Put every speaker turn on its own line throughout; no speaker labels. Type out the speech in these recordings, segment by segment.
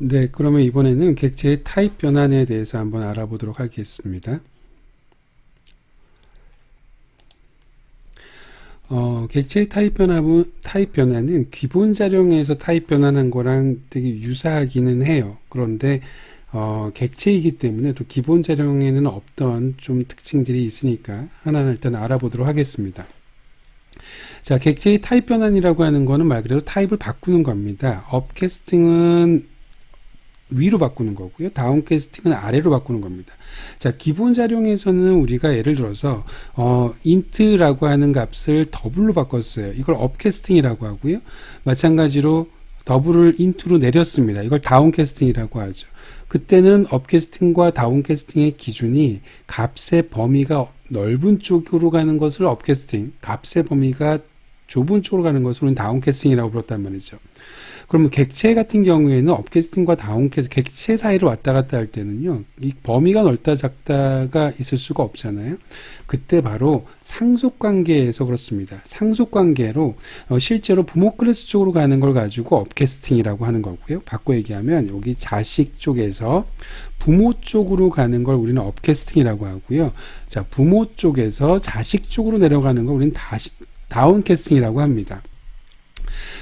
네, 그러면 이번에는 객체의 타입 변환에 대해서 한번 알아보도록 하겠습니다. 객체의 타입 변환은 기본 자료에서 타입 변환한 거랑 되게 유사하기는 해요. 그런데 객체이기 때문에 또 기본 자료에는 없던 좀 특징들이 있으니까 하나는 일단 알아보도록 하겠습니다. 자, 객체의 타입 변환이라고 하는 거는 말 그대로 타입을 바꾸는 겁니다. 업캐스팅은 위로 바꾸는 거고요. 다운캐스팅은 아래로 바꾸는 겁니다. 자, 기본 자료에서는 우리가 예를 들어서 int라고 하는 값을 더블로 바꿨어요. 이걸 업캐스팅이라고 하고요. 마찬가지로 더블을 into로 내렸습니다. 이걸 다운캐스팅이라고 하죠. 그때는 업캐스팅과 다운캐스팅의 기준이 값의 범위가 넓은 쪽으로 가는 것을 업캐스팅, 값의 범위가 좁은 쪽으로 가는 것을 우리는 다운캐스팅이라고 불렀단 말이죠. 그러면 객체 같은 경우에는 업캐스팅과 다운캐스팅, 객체 사이를 왔다 갔다 할 때는요, 이 범위가 넓다 작다가 있을 수가 없잖아요. 그때 바로 상속관계에서 그렇습니다. 상속관계로 실제로 부모 클래스 쪽으로 가는 걸 가지고 업캐스팅이라고 하는 거고요. 바꿔 얘기하면 여기 자식 쪽에서 부모 쪽으로 가는 걸 우리는 업캐스팅이라고 하고요. 자, 부모 쪽에서 자식 쪽으로 내려가는 걸 우리는 다운캐스팅이라고 합니다.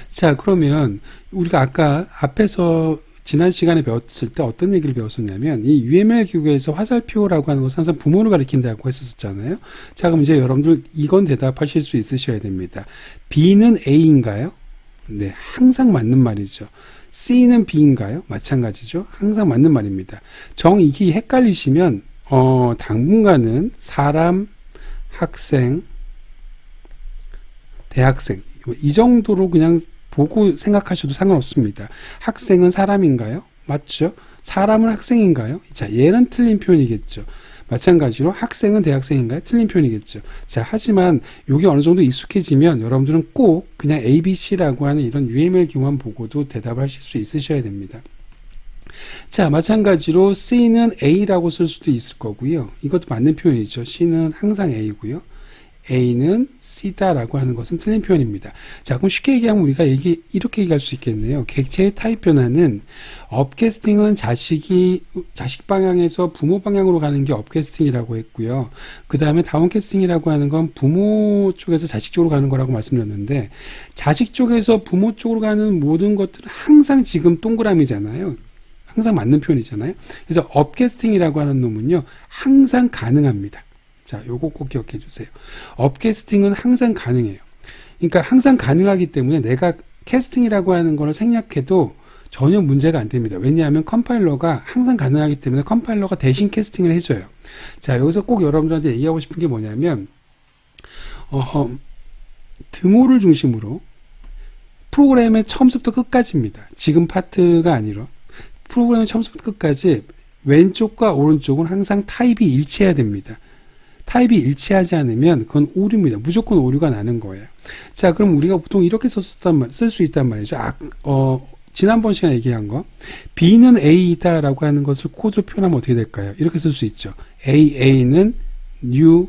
자, 그러면 우리가 아까 앞에서 지난 시간에 배웠을 때 어떤 얘기를 배웠었냐면 이 UML 기구에서 화살표라고 하는 것은 항상 부모를 가리킨다고 했었잖아요. 자, 그럼 이제 여러분들 이건 대답하실 수 있으셔야 됩니다. B는 A인가요? 네, 항상 맞는 말이죠. C는 B인가요? 마찬가지죠. 항상 맞는 말입니다. 이게 헷갈리시면 당분간은 사람, 학생, 대학생 이 정도로 그냥 보고 생각하셔도 상관없습니다. 학생은 사람인가요? 맞죠? 사람은 학생인가요? 자, 얘는 틀린 표현이겠죠. 마찬가지로 학생은 대학생인가요? 틀린 표현이겠죠. 자, 하지만 이게 어느 정도 익숙해지면 여러분들은 꼭 그냥 ABC라고 하는 이런 UML 기호만 보고도 대답을 하실 수 있으셔야 됩니다. 자, 마찬가지로 C는 A라고 쓸 수도 있을 거고요. 이것도 맞는 표현이죠. C는 항상 A고요. A는 C다라고 하는 것은 틀린 표현입니다. 자, 그럼 쉽게 얘기하면 우리가 이렇게 얘기할 수 있겠네요. 객체의 타입 변화는 업캐스팅은 자식 방향에서 부모 방향으로 가는 게 업캐스팅이라고 했고요. 그 다음에 다운캐스팅이라고 하는 건 부모 쪽에서 자식 쪽으로 가는 거라고 말씀드렸는데, 자식 쪽에서 부모 쪽으로 가는 모든 것들은 항상 지금 동그라미잖아요. 항상 맞는 표현이잖아요. 그래서 업캐스팅이라고 하는 놈은요, 항상 가능합니다. 자, 요거 꼭 기억해 주세요. 업캐스팅은 항상 가능해요. 그러니까 항상 가능하기 때문에 내가 캐스팅이라고 하는 거를 생략해도 전혀 문제가 안 됩니다. 왜냐하면 컴파일러가 항상 가능하기 때문에 컴파일러가 대신 캐스팅을 해줘요. 자, 여기서 꼭 여러분들한테 얘기하고 싶은 게 뭐냐면, 등호를 중심으로 프로그램의 처음부터 끝까지입니다. 지금 파트가 아니라 프로그램의 처음부터 끝까지 왼쪽과 오른쪽은 항상 타입이 일치해야 됩니다. 타입이 일치하지 않으면 그건 오류입니다. 무조건 오류가 나는 거예요. 자, 그럼 우리가 보통 이렇게 쓸 수 있단 말이죠. 지난번 시간에 얘기한 거, B는 A이다라고 하는 것을 코드로 표현하면 어떻게 될까요? 이렇게 쓸 수 있죠. A는 New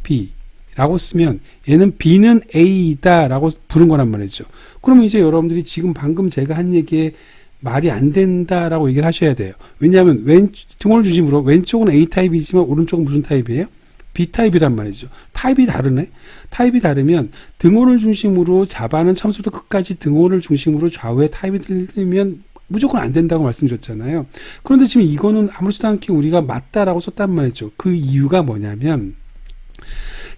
B 라고 쓰면 얘는 B는 A이다 라고 부른 거란 말이죠. 그러면 이제 여러분들이 지금 방금 제가 한 얘기에 말이 안 된다라고 얘기를 하셔야 돼요. 왜냐하면 등호를 중심으로 왼쪽은 A 타입이지만 오른쪽은 무슨 타입이에요? B타입이란 말이죠. 타입이 다르네? 타입이 다르면 등호를 중심으로 자바는 처음부터 끝까지 등호를 중심으로 좌우에 타입이 틀리면 무조건 안 된다고 말씀드렸잖아요. 그런데 지금 이거는 아무렇지도 않게 우리가 맞다라고 썼단 말이죠. 그 이유가 뭐냐면,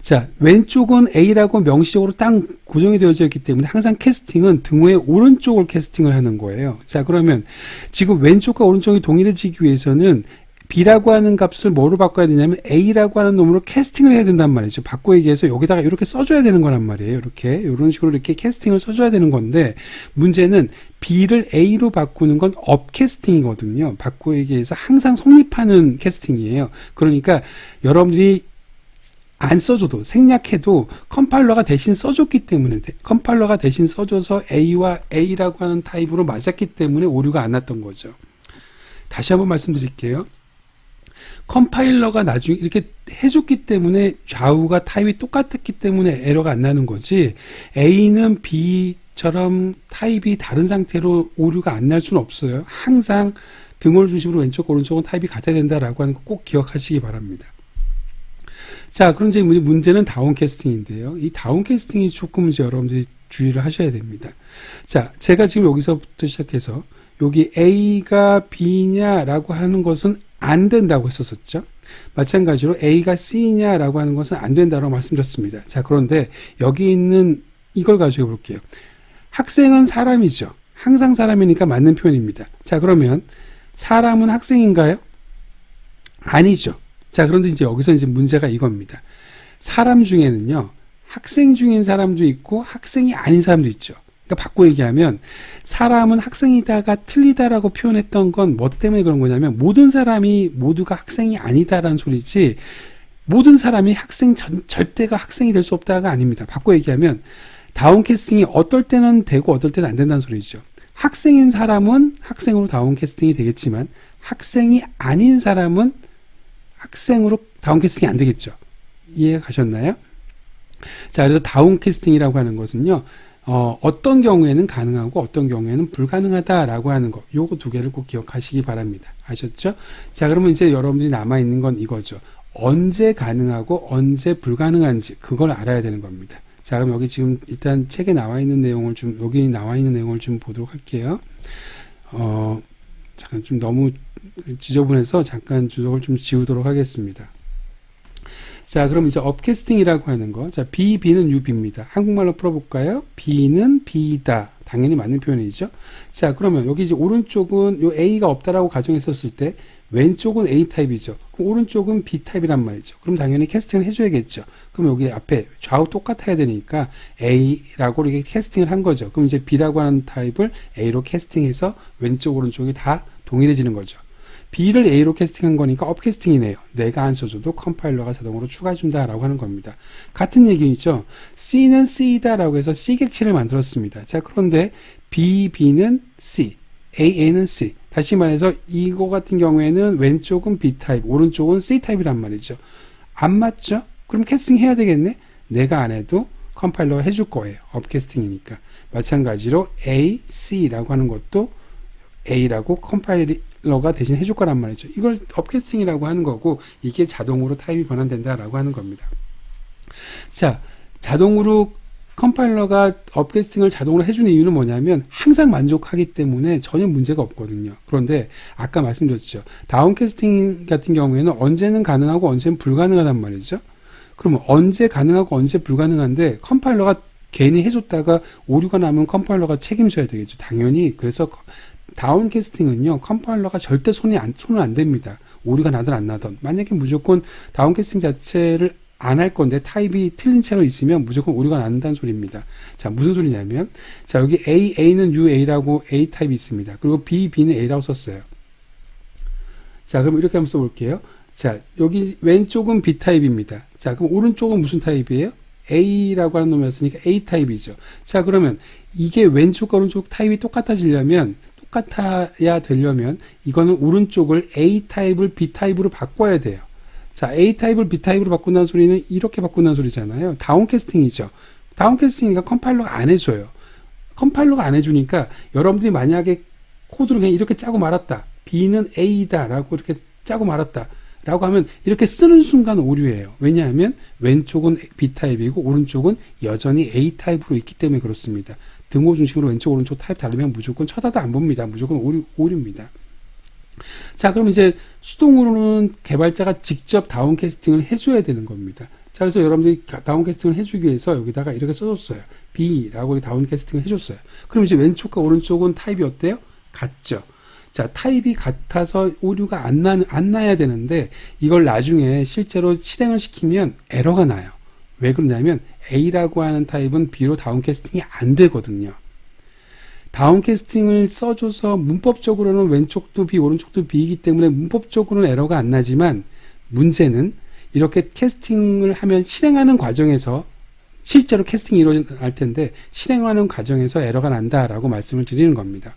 자, 왼쪽은 A라고 명시적으로 딱 고정이 되어져 있기 때문에 항상 캐스팅은 등호의 오른쪽을 캐스팅을 하는 거예요. 자, 그러면 지금 왼쪽과 오른쪽이 동일해지기 위해서는 B라고 하는 값을 뭐로 바꿔야 되냐면 A라고 하는 놈으로 캐스팅을 해야 된단 말이죠. 바꿔 얘기해서 여기다가 이렇게 써줘야 되는 거란 말이에요. 이렇게 이런 식으로 이렇게 캐스팅을 써줘야 되는 건데, 문제는 B를 A로 바꾸는 건 업캐스팅이거든요. 바꿔 얘기해서 항상 성립하는 캐스팅이에요. 그러니까 여러분들이 안 써줘도 생략해도 컴파일러가 대신 써줬기 때문에, 컴파일러가 대신 써줘서 A와 A라고 하는 타입으로 맞았기 때문에 오류가 안 났던 거죠. 다시 한번 말씀드릴게요. 컴파일러가 나중에 이렇게 해줬기 때문에 좌우가 타입이 똑같았기 때문에 에러가 안 나는 거지, A는 B 처럼 타입이 다른 상태로 오류가 안 날 수는 없어요. 항상 등호를 중심으로 왼쪽, 오른쪽은 타입이 같아야 된다라고 하는 거 꼭 기억하시기 바랍니다. 자, 그럼 이제 문제는 다운캐스팅인데요. 이 다운캐스팅이 조금 이제 여러분들이 주의를 하셔야 됩니다. 자, 제가 지금 여기서부터 시작해서 여기 A가 B냐라고 하는 것은 안 된다고 했었죠. 마찬가지로 A가 C냐라고 하는 것은 안 된다고 말씀드렸습니다. 자, 그런데 여기 있는 이걸 가지고 볼게요. 학생은 사람이죠. 항상 사람이니까 맞는 표현입니다. 자, 그러면 사람은 학생인가요? 아니죠. 자, 그런데 이제 여기서 이제 문제가 이겁니다. 사람 중에는요, 학생 중인 사람도 있고 학생이 아닌 사람도 있죠. 그러니까 바꿔 얘기하면 사람은 학생이다가 틀리다라고 표현했던 건 뭐 때문에 그런 거냐면 모든 사람이 모두가 학생이 아니다라는 소리지 모든 사람이 절대가 학생이 될 수 없다가 아닙니다. 바꿔 얘기하면 다운캐스팅이 어떨 때는 되고 어떨 때는 안 된다는 소리죠. 학생인 사람은 학생으로 다운캐스팅이 되겠지만 학생이 아닌 사람은 학생으로 다운캐스팅이 안 되겠죠. 이해가 가셨나요? 자, 그래서 다운캐스팅이라고 하는 것은요, 어떤 경우에는 가능하고 어떤 경우에는 불가능하다라고 하는 거, 요거 두 개를 꼭 기억하시기 바랍니다. 아셨죠? 자, 그러면 이제 여러분들이 남아있는 건 이거죠. 언제 가능하고 언제 불가능한지 그걸 알아야 되는 겁니다. 자, 그럼 여기 지금 일단 책에 나와 있는 내용을 여기 나와 있는 내용을 좀 보도록 할게요. 잠깐 좀 너무 지저분해서 잠깐 주석을 좀 지우도록 하겠습니다. 자, 그럼 이제 업캐스팅이라고 하는 거. 자, B, B는 UB입니다. 한국말로 풀어볼까요? B는 B다. 당연히 맞는 표현이죠. 자, 그러면 여기 이제 오른쪽은 요 A가 없다라고 가정했었을 때 왼쪽은 A 타입이죠. 그럼 오른쪽은 B 타입이란 말이죠. 그럼 당연히 캐스팅을 해줘야겠죠. 그럼 여기 앞에 좌우 똑같아야 되니까 A라고 이렇게 캐스팅을 한 거죠. 그럼 이제 B라고 하는 타입을 A로 캐스팅해서 왼쪽, 오른쪽이 다 동일해지는 거죠. B를 A로 캐스팅한 거니까 업캐스팅이네요. 내가 안 써줘도 컴파일러가 자동으로 추가해준다라고 하는 겁니다. 같은 얘기죠. C는 C다라고 해서 C 객체를 만들었습니다. 자, 그런데 B, B는 C, A, A는 C. 다시 말해서 이거 같은 경우에는 왼쪽은 B 타입, 오른쪽은 C 타입이란 말이죠. 안 맞죠? 그럼 캐스팅 해야 되겠네? 내가 안 해도 컴파일러가 해줄 거예요. 업캐스팅이니까. 마찬가지로 A, C라고 하는 것도 A라고 컴파일러가 대신 해줄 거란 말이죠. 이걸 업캐스팅이라고 하는 거고 이게 자동으로 타입이 변환된다라고 하는 겁니다. 자, 자동으로 컴파일러가 업캐스팅을 자동으로 해주는 이유는 뭐냐면 항상 만족하기 때문에 전혀 문제가 없거든요. 그런데 아까 말씀드렸죠. 다운캐스팅 같은 경우에는 언제는 가능하고 언제는 불가능하단 말이죠. 그러면 언제 가능하고 언제 불가능한데 컴파일러가 괜히 해줬다가 오류가 나면 컴파일러가 책임져야 되겠죠. 당연히. 그래서 다운캐스팅은요, 컴파일러가 절대 손을 안 댑니다. 오류가 나든 안 나든. 만약에 무조건 다운캐스팅 자체를 안 할 건데 타입이 틀린 채로 있으면 무조건 오류가 난다는 소리입니다. 자, 무슨 소리냐면, 자, 여기 A, A는 UA라고 A 타입이 있습니다. 그리고 B, B는 A라고 썼어요. 자, 그럼 이렇게 한번 써볼게요. 자, 여기 왼쪽은 B 타입입니다. 자, 그럼 오른쪽은 무슨 타입이에요? A라고 하는 놈이었으니까 A 타입이죠. 자, 그러면 이게 왼쪽과 오른쪽 타입이 똑같아야 되려면 이거는 오른쪽을 A 타입을 B 타입으로 바꿔야 돼요. 자, A 타입을 B 타입으로 바꾼다는 소리는 이렇게 바꾼다는 소리잖아요. 다운캐스팅이죠. 다운캐스팅이니까 컴파일러가 안 해줘요. 컴파일러가 안 해주니까 여러분들이 만약에 코드를 그냥 이렇게 짜고 말았다. B는 A다 라고 이렇게 짜고 말았다 라고 하면 이렇게 쓰는 순간 오류예요. 왜냐하면 왼쪽은 B 타입이고 오른쪽은 여전히 A 타입으로 있기 때문에 그렇습니다. 등호 중심으로 왼쪽 오른쪽 타입 다르면 무조건 쳐다도 안 봅니다. 무조건 오류입니다. 자, 그럼 이제 수동으로는 개발자가 직접 다운캐스팅을 해줘야 되는 겁니다. 자, 그래서 여러분들이 다운캐스팅을 해주기 위해서 여기다가 이렇게 써줬어요. B라고 다운캐스팅을 해줬어요. 그럼 이제 왼쪽과 오른쪽은 타입이 어때요? 같죠. 자, 타입이 같아서 오류가 안 나야 되는데 이걸 나중에 실제로 실행을 시키면 에러가 나요. 왜 그러냐면 A라고 하는 타입은 B로 다운캐스팅이 안 되거든요. 다운캐스팅을 써줘서 문법적으로는 왼쪽도 B, 오른쪽도 B이기 때문에 문법적으로는 에러가 안 나지만 문제는 이렇게 캐스팅을 하면 실행하는 과정에서 실제로 캐스팅이 일어날 텐데 실행하는 과정에서 에러가 난다라고 말씀을 드리는 겁니다.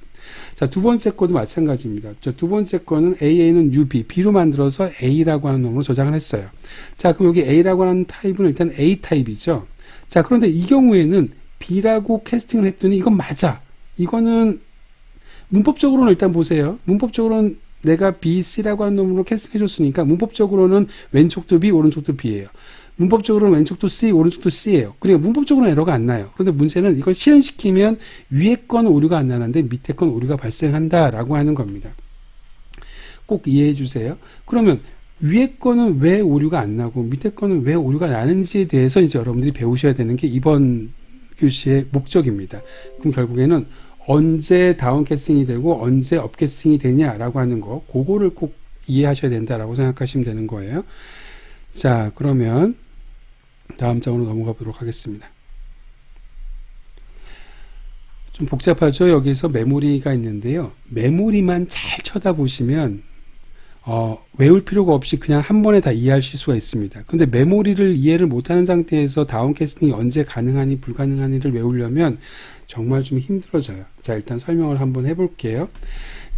자, 두 번째 거도 마찬가지입니다. 두 번째 거는 AA는 UB, B로 만들어서 A라고 하는 놈으로 저장을 했어요. 자, 그럼 여기 A라고 하는 타입은 일단 A 타입이죠. 자, 그런데 이 경우에는 B라고 캐스팅을 했더니 이건 맞아. 이거는 문법적으로는 일단 보세요. 문법적으로는 내가 B, C라고 하는 놈으로 캐스팅해 줬으니까 문법적으로는 왼쪽도 B, 오른쪽도 B예요. 문법적으로는 왼쪽도 C, 오른쪽도 C예요. 그러니까 문법적으로는 에러가 안 나요. 그런데 문제는 이걸 실행시키면 위에 건 오류가 안 나는데 밑에 건 오류가 발생한다라고 하는 겁니다. 꼭 이해해 주세요. 그러면 위에 거는 왜 오류가 안 나고 밑에 거는 왜 오류가 나는지에 대해서 이제 여러분들이 배우셔야 되는 게 이번 교시의 목적입니다. 그럼 결국에는 언제 다운캐스팅이 되고 언제 업캐스팅이 되냐라고 하는 거, 그거를 꼭 이해하셔야 된다라고 생각하시면 되는 거예요. 자, 그러면 다음 장으로 넘어가 보도록 하겠습니다. 좀 복잡하죠? 여기서 메모리가 있는데요. 메모리만 잘 쳐다보시면 외울 필요가 없이 그냥 한 번에 다 이해하실 수가 있습니다. 근데 메모리를 이해를 못하는 상태에서 다운캐스팅이 언제 가능하니 불가능하니를 외우려면 정말 좀 힘들어져요. 자, 일단 설명을 한번 해볼게요.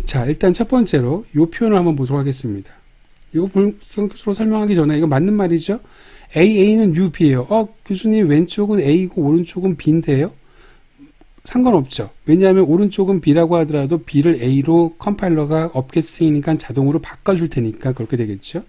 자, 일단 첫 번째로 이 표현을 한번 보도록 하겠습니다. 이거 본격적으로 설명하기 전에 이거 맞는 말이죠? AA는 UB예요. 교수님 왼쪽은 A고 오른쪽은 B인데요? 상관없죠. 왜냐하면 오른쪽은 B라고 하더라도 B를 A로 컴파일러가 업캐스팅이니까 자동으로 바꿔줄 테니까 그렇게 되겠죠.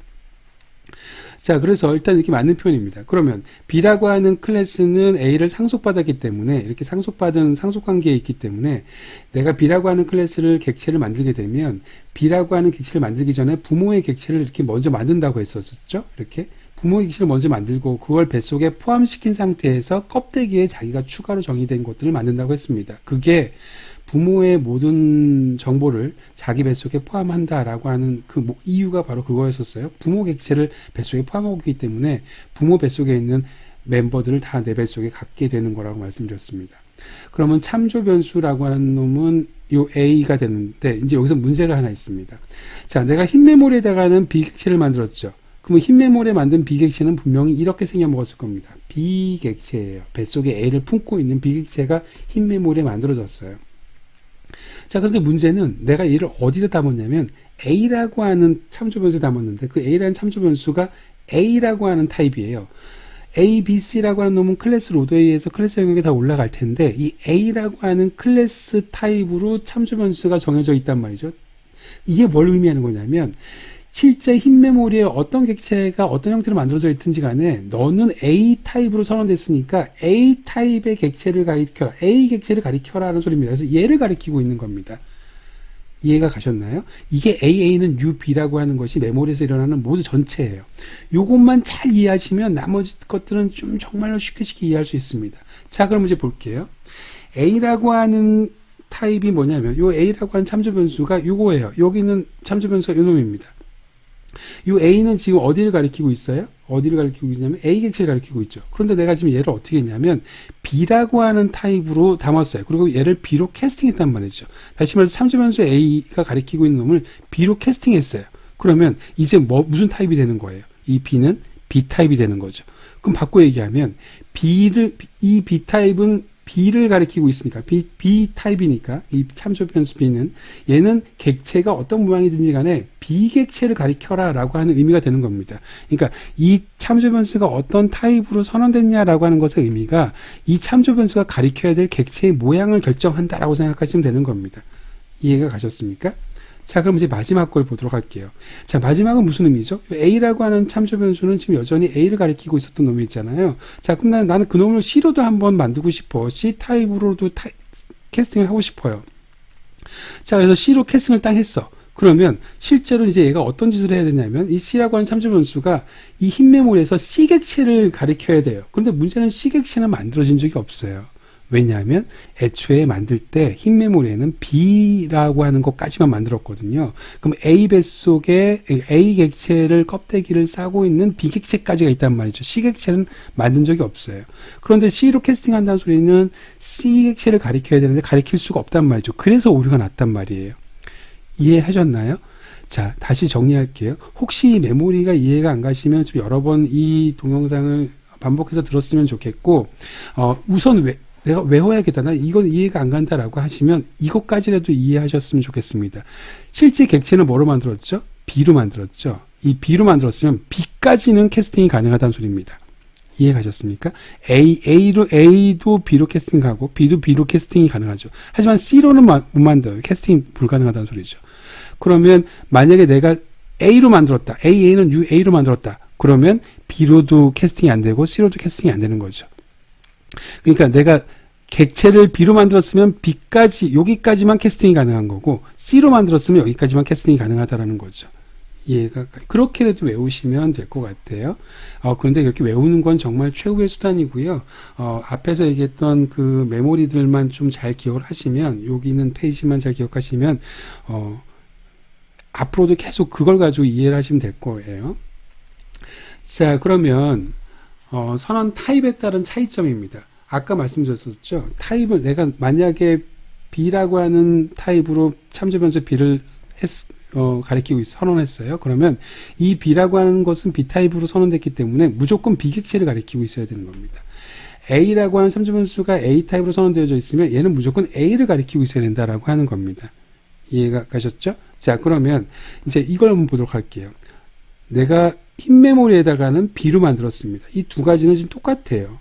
자, 그래서 일단 이렇게 맞는 표현입니다. 그러면 B라고 하는 클래스는 A를 상속받았기 때문에 이렇게 상속받은 상속관계에 있기 때문에 내가 B라고 하는 클래스를 객체를 만들게 되면 B라고 하는 객체를 만들기 전에 부모의 객체를 이렇게 먼저 만든다고 했었죠. 이렇게 부모의 객체를 먼저 만들고 그걸 뱃속에 포함시킨 상태에서 껍데기에 자기가 추가로 정의된 것들을 만든다고 했습니다. 그게 부모의 모든 정보를 자기 뱃속에 포함한다라고 하는 그 이유가 바로 그거였었어요. 부모 객체를 뱃속에 포함하고 있기 때문에 부모 뱃속에 있는 멤버들을 다 내 뱃속에 갖게 되는 거라고 말씀드렸습니다. 그러면 참조 변수라고 하는 놈은 요 A가 되는데 이제 여기서 문제가 하나 있습니다. 자, 내가 흰 메모리에다가는 B 객체를 만들었죠. 그러면 흰 메모리에 만든 B 객체는 분명히 이렇게 생겨 먹었을 겁니다. B 객체예요. 뱃속에 A를 품고 있는 B 객체가 흰 메모리에 만들어졌어요. 자, 그런데 문제는 내가 얘를 어디다 담았냐면 A라고 하는 참조 변수에 담았는데 그 A라는 참조 변수가 A라고 하는 타입이에요. A, B, C라고 하는 놈은 클래스 로드에 의해서 클래스 영역에 다 올라갈 텐데 이 A라고 하는 클래스 타입으로 참조 변수가 정해져 있단 말이죠. 이게 뭘 의미하는 거냐면 실제 흰 메모리에 어떤 객체가 어떤 형태로 만들어져 있든지 간에 너는 A 타입으로 선언됐으니까 A 타입의 객체를 가리켜라. A 객체를 가리켜라 하는 소리입니다. 그래서 얘를 가리키고 있는 겁니다. 이해가 가셨나요? 이게 AA는 UB라고 하는 것이 메모리에서 일어나는 모두 전체예요. 요것만 잘 이해하시면 나머지 것들은 좀 정말로 쉽게 이해할 수 있습니다. 자, 그럼 이제 볼게요. A라고 하는 타입이 뭐냐면 요 A라고 하는 참조 변수가 요거예요. 여기는 참조 변수가 요 놈입니다. 이 A는 지금 어디를 가리키고 있어요? 어디를 가리키고 있냐면 A 객체를 가리키고 있죠. 그런데 내가 지금 얘를 어떻게 했냐면 B라고 하는 타입으로 담았어요. 그리고 얘를 B로 캐스팅했단 말이죠. 다시 말해서 참조변수 A가 가리키고 있는 놈을 B로 캐스팅했어요. 그러면 이제 무슨 타입이 되는 거예요? 이 B는 B 타입이 되는 거죠. 그럼 바꿔 얘기하면 이 B 타입은 B를 가리키고 있으니까 B 타입이니까 이 참조 변수 B는 얘는 객체가 어떤 모양이든지 간에 B 객체를 가리켜라 라고 하는 의미가 되는 겁니다. 그러니까 이 참조 변수가 어떤 타입으로 선언됐냐라고 하는 것의 의미가 이 참조 변수가 가리켜야 될 객체의 모양을 결정한다라고 생각하시면 되는 겁니다. 이해가 가셨습니까? 자, 그럼 이제 마지막 걸 보도록 할게요. 자, 마지막은 무슨 의미죠? A라고 하는 참조 변수는 지금 여전히 A를 가리키고 있었던 놈이 있잖아요. 자, 그럼 나는 그 놈을 C로도 한번 만들고 싶어. C 타입으로도 캐스팅을 하고 싶어요. 자, 그래서 C로 캐스팅을 딱 했어. 그러면 실제로 이제 얘가 어떤 짓을 해야 되냐면 이 C라고 하는 참조 변수가 이 흰 메모리에서 C 객체를 가리켜야 돼요. 그런데 문제는 C 객체는 만들어진 적이 없어요. 왜냐하면 애초에 만들 때 흰 메모리에는 B라고 하는 것까지만 만들었거든요. 그럼 A 뱃속에 A 객체를 껍데기를 싸고 있는 B 객체까지가 있단 말이죠. C 객체는 만든 적이 없어요. 그런데 C로 캐스팅한다는 소리는 C 객체를 가리켜야 되는데 가리킬 수가 없단 말이죠. 그래서 오류가 났단 말이에요. 이해하셨나요? 자, 다시 정리할게요. 혹시 이 메모리가 이해가 안 가시면 좀 여러 번 이 동영상을 반복해서 들었으면 좋겠고 우선 내가 외워야겠다. 나 이건 이해가 안 간다라고 하시면 이것까지라도 이해하셨으면 좋겠습니다. 실제 객체는 뭐로 만들었죠? B로 만들었죠. 이 B로 만들었으면 B까지는 캐스팅이 가능하다는 소리입니다. 이해 가셨습니까? A도 B로 캐스팅하고 B도 B로 캐스팅이 가능하죠. 하지만 C로는 못 만들어요. 캐스팅 불가능하다는 소리죠. 그러면 만약에 내가 A로 만들었다. A는 UA로 만들었다. 그러면 B로도 캐스팅이 안 되고 C로도 캐스팅이 안 되는 거죠. 그러니까 내가 객체를 B로 만들었으면 B까지, 여기까지만 캐스팅이 가능한 거고 C로 만들었으면 여기까지만 캐스팅이 가능하다라는 거죠. 이해가, 그렇게라도 외우시면 될 것 같아요. 그런데 이렇게 외우는 건 정말 최후의 수단이고요. 앞에서 얘기했던 그 메모리들만 좀 잘 기억을 하시면, 여기 있는 페이지만 잘 기억하시면, 앞으로도 계속 그걸 가지고 이해를 하시면 될 거예요. 자, 그러면, 선언 타입에 따른 차이점입니다. 아까 말씀드렸었죠. 타입을 내가 만약에 B라고 하는 타입으로 참조 변수 B를 가리키고 선언했어요. 그러면 이 B라고 하는 것은 B 타입으로 선언됐기 때문에 무조건 B 객체를 가리키고 있어야 되는 겁니다. A라고 하는 참조 변수가 A 타입으로 선언되어져 있으면 얘는 무조건 A를 가리키고 있어야 된다라고 하는 겁니다. 이해가 가셨죠? 자, 그러면 이제 이걸 한번 보도록 할게요. 내가 흰 메모리에다가는 B로 만들었습니다. 이 두 가지는 지금 똑같아요.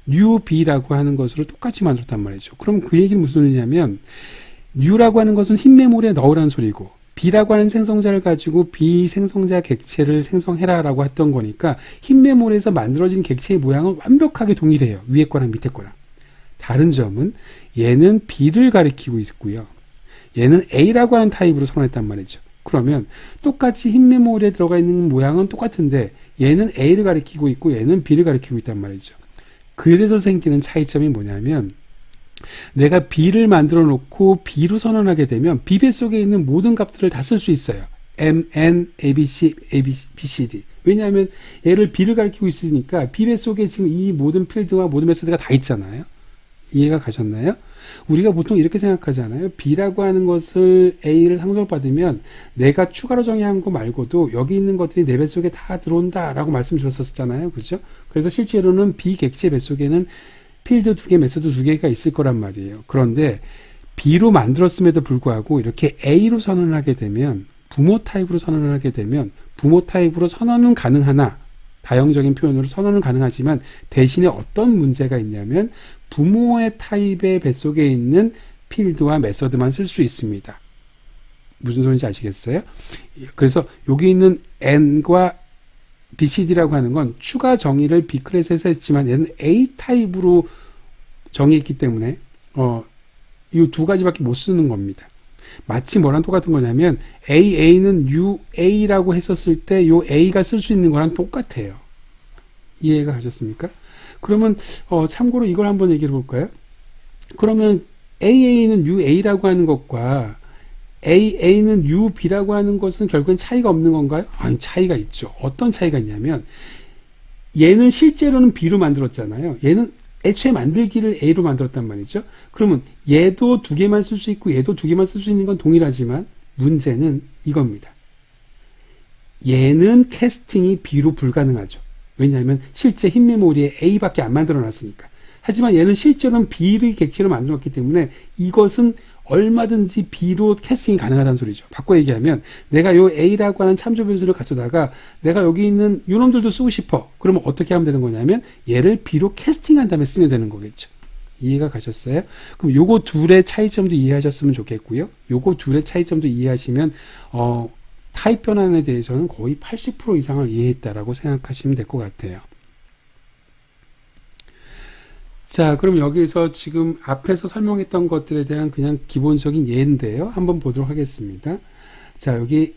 new B라고 하는 것으로 똑같이 만들었단 말이죠. 그럼 그 얘기는 무슨 소리냐면 new라고 하는 것은 흰 메모리에 넣으라는 소리고 B라고 하는 생성자를 가지고 B 생성자 객체를 생성해라 라고 했던 거니까 흰 메모리에서 만들어진 객체의 모양은 완벽하게 동일해요. 위에 거랑 밑에 거랑. 다른 점은 얘는 B를 가리키고 있고요. 얘는 A라고 하는 타입으로 선언했단 말이죠. 그러면 똑같이 흰 메모리에 들어가 있는 모양은 똑같은데 얘는 A를 가리키고 있고 얘는 B를 가리키고 있단 말이죠. 그래서 생기는 차이점이 뭐냐면 내가 B를 만들어 놓고 B로 선언하게 되면 B 뱃속에 있는 모든 값들을 다 쓸 수 있어요. M, N, ABC, BCD. 왜냐하면 얘를 B를 가리키고 있으니까 B 뱃속에 지금 이 모든 필드와 모든 메소드가 다 있잖아요. 이해가 가셨나요? 우리가 보통 이렇게 생각하잖아요. B라고 하는 것을 A를 상속받으면 내가 추가로 정의한 거 말고도 여기 있는 것들이 내 뱃속에 다 들어온다라고 말씀드렸었잖아요. 그죠? 그래서 실제로는 B 객체 뱃속에는 필드 2개, 메소드 2개가 있을 거란 말이에요. 그런데 B로 만들었음에도 불구하고 이렇게 A로 선언을 하게 되면 부모 타입으로 선언을 하게 되면 부모 타입으로 선언은 가능하나 다형적인 표현으로 선언은 가능하지만 대신에 어떤 문제가 있냐면 부모의 타입의 뱃속에 있는 필드와 메서드만 쓸 수 있습니다. 무슨 소리인지 아시겠어요? 그래서 여기 있는 N과 BCD라고 하는 건 추가 정의를 B 클래스에서 했지만 얘는 A 타입으로 정의했기 때문에 이 두 가지밖에 못 쓰는 겁니다. 마치 뭐랑 똑같은 거냐면 AA는 UA라고 했었을 때 요 A가 쓸 수 있는 거랑 똑같아요. 이해가 가셨습니까? 그러면 참고로 이걸 한번 얘기해 볼까요? 그러면 AA는 UA라고 하는 것과 AA는 UB라고 하는 것은 결국엔 차이가 없는 건가요? 아니, 차이가 있죠. 어떤 차이가 있냐면 얘는 실제로는 B로 만들었잖아요. 얘는 애초에 만들기를 A로 만들었단 말이죠. 그러면 얘도 두 개만 쓸 수 있고 얘도 두 개만 쓸 수 있는 건 동일하지만 문제는 이겁니다. 얘는 캐스팅이 B로 불가능하죠. 왜냐하면 실제 흰 메모리에 A밖에 안 만들어 놨으니까. 하지만 얘는 실제로는 B의 객체로 만들었기 때문에 이것은 얼마든지 B로 캐스팅이 가능하다는 소리죠. 바꿔 얘기하면 내가 요 A라고 하는 참조 변수를 가져다가 내가 여기 있는 요놈들도 쓰고 싶어. 그러면 어떻게 하면 되는 거냐면 얘를 B로 캐스팅한 다음에 쓰면 되는 거겠죠. 이해가 가셨어요? 그럼 요거 둘의 차이점도 이해하셨으면 좋겠고요. 요거 둘의 차이점도 이해하시면 타입 변환에 대해서는 거의 80% 이상을 이해했다라고 생각하시면 될 것 같아요. 자, 그럼 여기서 지금 앞에서 설명했던 것들에 대한 그냥 기본적인 예인데요. 한번 보도록 하겠습니다. 자, 여기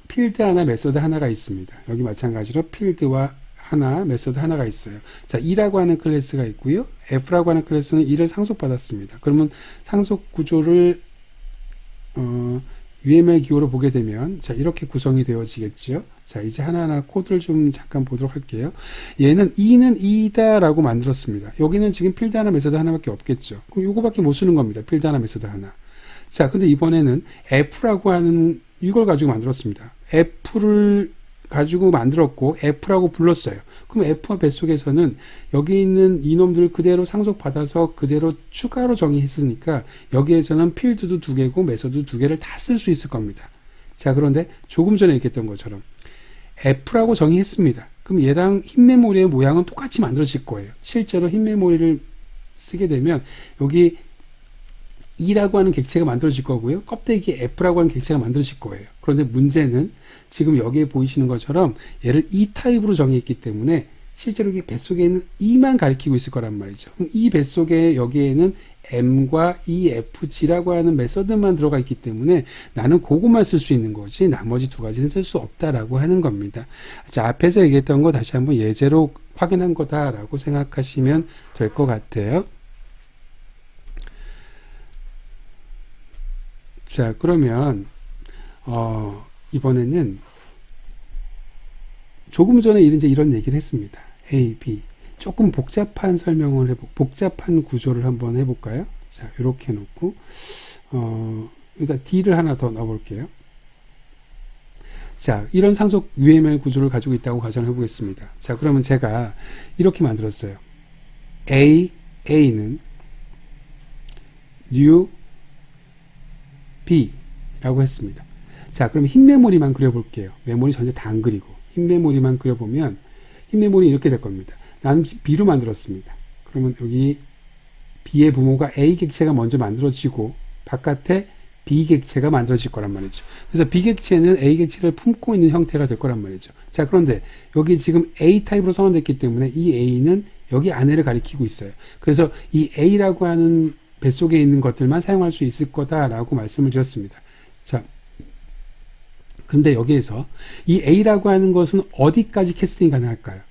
필드 하나, 메소드 하나가 있습니다. 여기 마찬가지로 필드와 하나, 메소드 하나가 있어요. 자, E라고 하는 클래스가 있고요. F라고 하는 클래스는 E를 상속받았습니다. 그러면 상속 구조를 UML 기호로 보게 되면 자, 이렇게 구성이 되어지겠죠. 자, 이제 하나하나 코드를 좀 잠깐 보도록 할게요. 얘는 E는 E다라고 만들었습니다. 여기는 지금 필드 하나, 메소드 하나밖에 없겠죠. 그럼 요거밖에 못 쓰는 겁니다. 필드 하나, 메소드 하나. 자, 근데 이번에는 F라고 하는 이걸 가지고 만들었습니다. F를 가지고 만들었고 F라고 불렀어요. 그럼 F와 뱃속에서는 여기 있는 이놈들 그대로 상속받아서 그대로 추가로 정의했으니까 여기에서는 필드도 두 개고 메소드 두 개를 다 쓸 수 있을 겁니다. 자, 그런데 조금 전에 얘기했던 것처럼 F라고 정의했습니다. 그럼 얘랑 흰 메모리의 모양은 똑같이 만들어질 거예요. 실제로 흰 메모리를 쓰게 되면 여기 E라고 하는 객체가 만들어질 거고요. 껍데기에 F라고 하는 객체가 만들어질 거예요. 그런데 문제는 지금 여기에 보이시는 것처럼 얘를 E 타입으로 정의했기 때문에 실제로 이 뱃속에 있는 E만 가리키고 있을 거란 말이죠. 그럼 이 뱃속에 여기에는 M과 EFG라고 하는 메서드만 들어가 있기 때문에 나는 그것만 쓸 수 있는 거지 나머지 두 가지는 쓸 수 없다라고 하는 겁니다. 자, 앞에서 얘기했던 거 다시 한번 예제로 확인한 거다라고 생각하시면 될 것 같아요. 자, 그러면 이번에는 조금 전에 이제 이런 얘기를 했습니다. A, B. 조금 복잡한 설명을 복잡한 구조를 한번 해볼까요? 자, 이렇게 놓고, 일단 D를 하나 더 넣어볼게요. 자, 이런 상속 UML 구조를 가지고 있다고 가정을 해보겠습니다. 자, 그러면 제가 이렇게 만들었어요. A는 new B라고 했습니다. 자, 그럼 흰 메모리만 그려볼게요. 메모리 전체 다 안 그리고. 흰 메모리만 그려보면, 흰 메모리 이렇게 될 겁니다. 나는 B로 만들었습니다. 그러면 여기 B의 부모가 A 객체가 먼저 만들어지고, 바깥에 B 객체가 만들어질 거란 말이죠. 그래서 B 객체는 A 객체를 품고 있는 형태가 될 거란 말이죠. 자, 그런데 여기 지금 A 타입으로 선언됐기 때문에 이 A는 여기 안에를 가리키고 있어요. 그래서 이 A라고 하는 뱃속에 있는 것들만 사용할 수 있을 거다라고 말씀을 드렸습니다. 자, 근데 여기에서 이 A라고 하는 것은 어디까지 캐스팅이 가능할까요?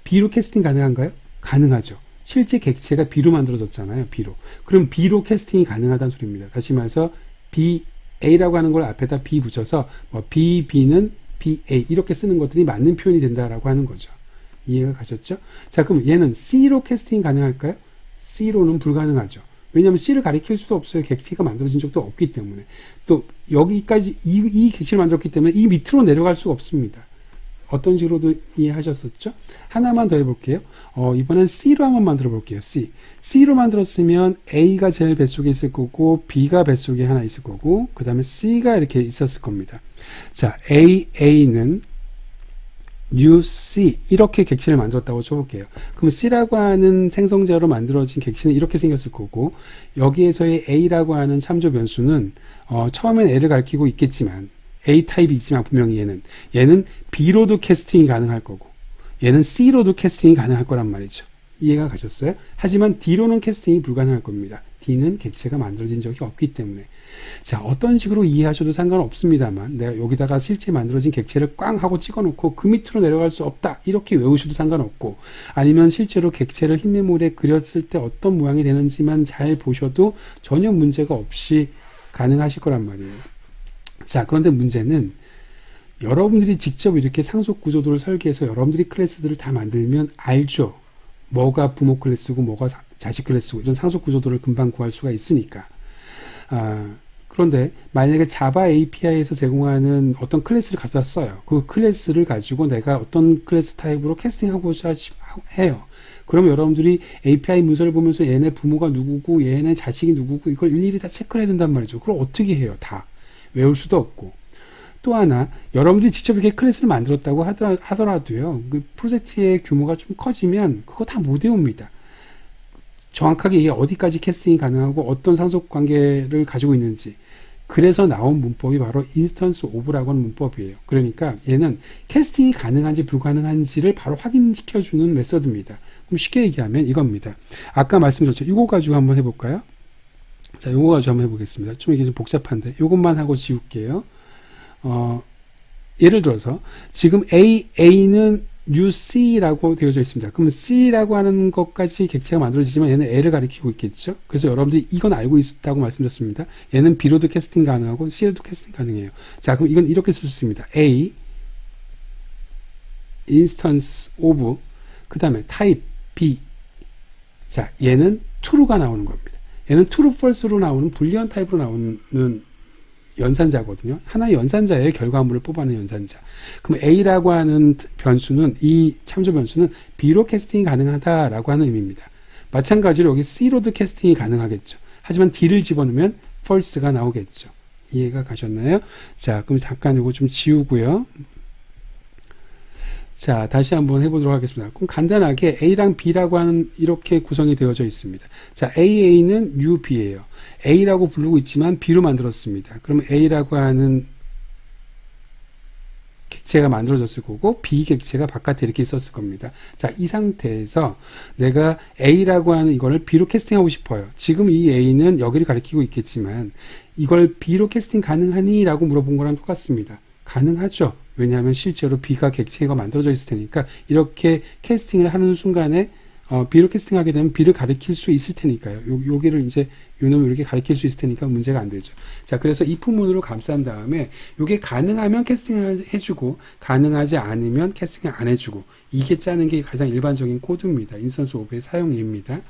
B로 캐스팅 가능한가요? 가능하죠. 실제 객체가 B로 만들어졌잖아요. B로. 그럼 B로 캐스팅이 가능하다는 소리입니다. 다시 말해서 B, A라고 하는 걸 앞에다 B 붙여서 뭐 B, B는 BA 이렇게 쓰는 것들이 맞는 표현이 된다라고 하는 거죠. 이해가 가셨죠? 자, 그럼 얘는 C로 캐스팅 가능할까요? C로는 불가능하죠. 왜냐하면 C를 가리킬 수도 없어요. 객체가 만들어진 적도 없기 때문에. 또 여기까지 이 객체를 만들었기 때문에 이 밑으로 내려갈 수가 없습니다. 어떤 식으로도 이해하셨었죠? 하나만 더 해볼게요. 이번엔 C로 한번 만들어 볼게요. C로 만들었으면 A가 제일 뱃속에 있을 거고 B가 뱃속에 하나 있을 거고 그 다음에 C가 이렇게 있었을 겁니다. 자, A는 new C 이렇게 객체를 만들었다고 쳐볼게요. 그럼 C라고 하는 생성자로 만들어진 객체는 이렇게 생겼을 거고 여기에서의 A라고 하는 참조 변수는 처음엔 A를 가리키고 있겠지만 A 타입이 있지만 분명히 얘는 B로도 캐스팅이 가능할 거고 얘는 C로도 캐스팅이 가능할 거란 말이죠. 이해가 가셨어요? 하지만 D로는 캐스팅이 불가능할 겁니다. D는 객체가 만들어진 적이 없기 때문에. 자, 어떤 식으로 이해하셔도 상관없습니다만 내가 여기다가 실제 만들어진 객체를 꽝 하고 찍어놓고 그 밑으로 내려갈 수 없다 이렇게 외우셔도 상관없고 아니면 실제로 객체를 흰 메모리에 그렸을 때 어떤 모양이 되는지만 잘 보셔도 전혀 문제가 없이 가능하실 거란 말이에요. 자, 그런데 문제는 여러분들이 직접 이렇게 상속 구조도를 설계해서 여러분들이 클래스들을 다 만들면 알죠. 뭐가 부모 클래스고 뭐가 자식 클래스고 이런 상속 구조도를 금방 구할 수가 있으니까. 그런데 만약에 자바 API에서 제공하는 어떤 클래스를 갖다 써요. 그 클래스를 가지고 내가 어떤 클래스 타입으로 캐스팅하고자 해요. 그럼 여러분들이 API 문서를 보면서 얘네 부모가 누구고 얘네 자식이 누구고 이걸 일일이 다 체크를 해야 된단 말이죠. 그걸 어떻게 해요? 다 외울 수도 없고. 또 하나 여러분들이 직접 이렇게 클래스를 만들었다고 하더라도요. 그 프로젝트의 규모가 좀 커지면 그거 다 못 외웁니다. 정확하게 이게 어디까지 캐스팅이 가능하고 어떤 상속 관계를 가지고 있는지. 그래서 나온 문법이 바로 인스턴스 오브라고 하는 문법이에요. 그러니까 얘는 캐스팅이 가능한지 불가능한지를 바로 확인시켜주는 메서드입니다. 그럼 쉽게 얘기하면 이겁니다. 아까 말씀드렸죠. 이거 가지고 한번 해볼까요? 자, 요거 가지고 한번 해보겠습니다. 좀 이게 좀 복잡한데 요것만 하고 지울게요. 예를 들어서 지금 A는 new C라고 되어져 있습니다. 그러면 C라고 하는 것까지 객체가 만들어지지만 얘는 A를 가리키고 있겠죠. 그래서 여러분들이 이건 알고 있다고 말씀드렸습니다. 얘는 B로도 캐스팅 가능하고 C로도 캐스팅 가능해요. 자, 그럼 이건 이렇게 쓸 수 있습니다. A instance of 그 다음에 type B. 자, 얘는 true가 나오는 겁니다. 얘는 true, false로 나오는 불리한 타입으로 나오는 연산자거든요. 하나의 연산자의 결과물을 뽑아낸 연산자. 그럼 A라고 하는 변수는 이 참조 변수는 B로 캐스팅이 가능하다라고 하는 의미입니다. 마찬가지로 여기 C로도 캐스팅이 가능하겠죠. 하지만 D를 집어넣으면 false가 나오겠죠. 이해가 가셨나요? 자, 그럼 잠깐 이거 좀 지우고요. 자, 다시 한번 해보도록 하겠습니다. 그럼 간단하게 A랑 B라고 하는 이렇게 구성이 되어져 있습니다. 자, AA는 UB예요. A라고 부르고 있지만 B로 만들었습니다. 그러면 A라고 하는 객체가 만들어졌을 거고 B 객체가 바깥에 이렇게 있었을 겁니다. 자, 이 상태에서 내가 A라고 하는 이거를 B로 캐스팅하고 싶어요. 지금 이 A는 여기를 가리키고 있겠지만 이걸 B로 캐스팅 가능하니? 라고 물어본 거랑 똑같습니다. 가능하죠. 왜냐하면 실제로 B가 객체가 만들어져 있을 테니까 이렇게 캐스팅을 하는 순간에 B로 캐스팅하게 되면 B를 가리킬 수 있을 테니까요. 여기를 이제 요놈을 이렇게 가리킬 수 있을 테니까 문제가 안 되죠. 자, 그래서 if문으로 감싼 다음에 요게 가능하면 캐스팅을 해주고 가능하지 않으면 캐스팅을 안 해주고 이게 짜는 게 가장 일반적인 코드입니다. 인스턴스 오브의 사용입니다.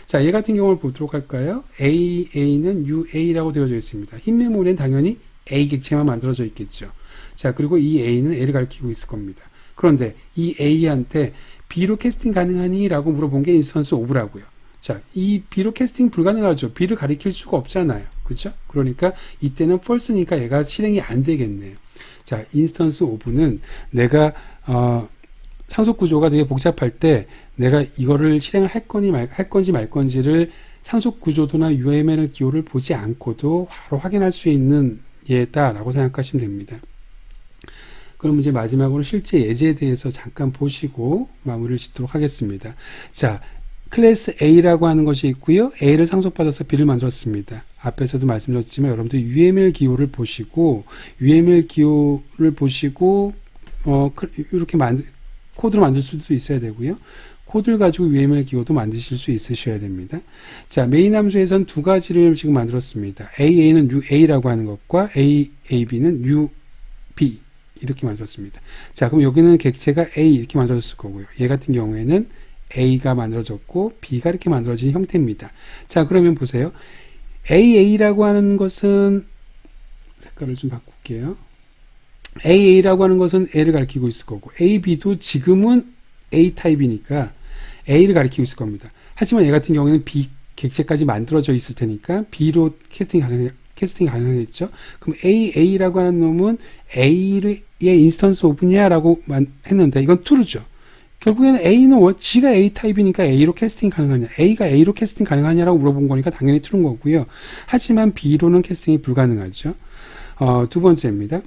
자, 얘 같은 경우를 보도록 할까요? AA는 UA라고 되어져 있습니다. 흰 메모리는 당연히 A 객체만 만들어져 있겠죠. 자, 그리고 이 A는 A를 가리키고 있을 겁니다. 그런데 이 A한테 B로 캐스팅 가능하니? 라고 물어본 게 인스턴스 오브라고요. 자, 이 B로 캐스팅 불가능하죠. B를 가리킬 수가 없잖아요. 그렇죠? 그러니까 이때는 false니까 얘가 실행이 안 되겠네요. 자, 인스턴스 오브는 내가 상속 구조가 되게 복잡할 때 내가 이거를 실행을 할 건지 말 건지를 상속 구조도나 UML 기호를 보지 않고도 바로 확인할 수 있는 예다라고 생각하시면 됩니다. 그럼 이제 마지막으로 실제 예제에 대해서 잠깐 보시고 마무리를 짓도록 하겠습니다. 자, 클래스 A라고 하는 것이 있고요. A를 상속받아서 B를 만들었습니다. 앞에서도 말씀드렸지만 여러분들 UML 기호를 보시고 이렇게 코드로 만들 수도 있어야 되고요. 코드를 가지고 UML 기호도 만드실 수 있으셔야 됩니다. 자, 메인 함수에선 두 가지를 지금 만들었습니다. AA는 UA라고 하는 것과 AB는 UB 이렇게 만들었습니다. 자, 그럼 여기는 객체가 A 이렇게 만들어졌을 거고요. 얘 같은 경우에는 A가 만들어졌고 B가 이렇게 만들어진 형태입니다. 자, 그러면 보세요. AA라고 하는 것은 색깔을 좀 바꿀게요. AA라고 하는 것은 A를 가리키고 있을 거고 AB도 지금은 A 타입이니까 A를 가리키고 있을 겁니다. 하지만 얘 같은 경우에는 B 객체까지 만들어져 있을 테니까 B로 캐스팅 가능하겠죠. 그럼 AA라고 하는 놈은 A의 인스턴스 오브냐라고 했는데 이건 true죠. 결국에는 A는 지가 A 타입이니까 A로 캐스팅 가능하냐, A가 A로 캐스팅 가능하냐라고 물어본 거니까 당연히 true인 거고요. 하지만 B로는 캐스팅이 불가능하죠. 두 번째입니다.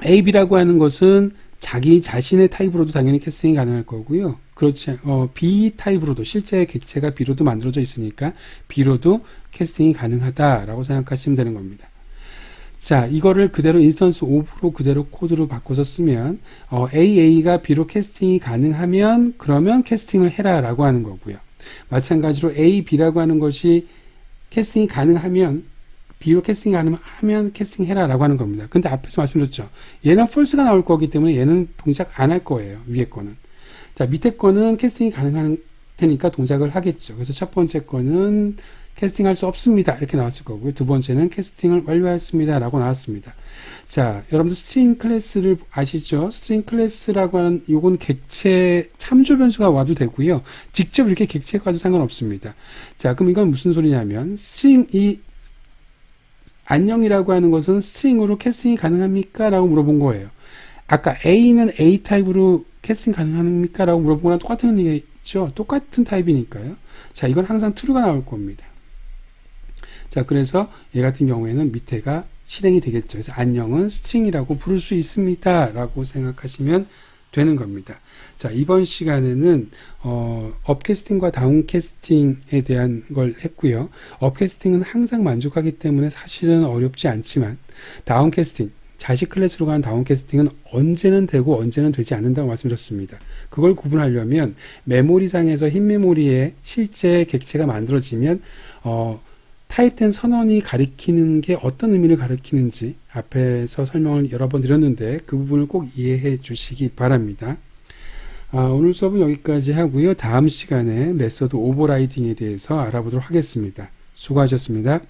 AB라고 하는 것은 자기 자신의 타입으로도 당연히 캐스팅이 가능할 거고요. 그렇지, B 타입으로도 실제 객체가 B로도 만들어져 있으니까 B로도 캐스팅이 가능하다라고 생각하시면 되는 겁니다. 자, 이거를 그대로 인스턴스 오브로 그대로 코드로 바꿔서 쓰면 AA가 B로 캐스팅이 가능하면 그러면 캐스팅을 해라 라고 하는 거고요. 마찬가지로 AB라고 하는 것이 캐스팅이 가능하면 B로 캐스팅 가능하면 캐스팅해라 라고 하는 겁니다. 근데 앞에서 말씀드렸죠. 얘는 false가 나올 거기 때문에 얘는 동작 안 할 거예요. 위에 거는. 자, 밑에 거는 캐스팅이 가능한 테니까 동작을 하겠죠. 그래서 첫 번째 거는 캐스팅할 수 없습니다. 이렇게 나왔을 거고요. 두 번째는 캐스팅을 완료했습니다. 라고 나왔습니다. 자, 여러분들 스트링 클래스를 아시죠? 스트링 클래스라고 하는 요건 객체 참조 변수가 와도 되고요. 직접 이렇게 객체가 와도 상관없습니다. 자, 그럼 이건 무슨 소리냐면 스트링 안녕이라고 하는 것은 스트링으로 캐스팅이 가능합니까? 라고 물어본 거예요. 아까 A는 A 타입으로 캐스팅 가능합니까? 라고 물어본 거랑 똑같은 얘기죠. 똑같은 타입이니까요. 자, 이건 항상 true가 나올 겁니다. 자, 그래서 얘 같은 경우에는 밑에가 실행이 되겠죠. 그래서 안녕은 스트링이라고 부를 수 있습니다. 라고 생각하시면 되는 겁니다. 자, 이번 시간에는 업캐스팅과 다운캐스팅에 대한 걸 했고요. 업캐스팅은 항상 만족하기 때문에 사실은 어렵지 않지만 다운캐스팅, 자식 클래스로 가는 다운캐스팅은 언제는 되고 언제는 되지 않는다고 말씀드렸습니다. 그걸 구분하려면 메모리상에서 흰 메모리에 실제 객체가 만들어지면 타입된 선언이 가리키는 게 어떤 의미를 가리키는지 앞에서 설명을 여러 번 드렸는데 그 부분을 꼭 이해해 주시기 바랍니다. 오늘 수업은 여기까지 하고요. 다음 시간에 메서드 오버라이딩에 대해서 알아보도록 하겠습니다. 수고하셨습니다.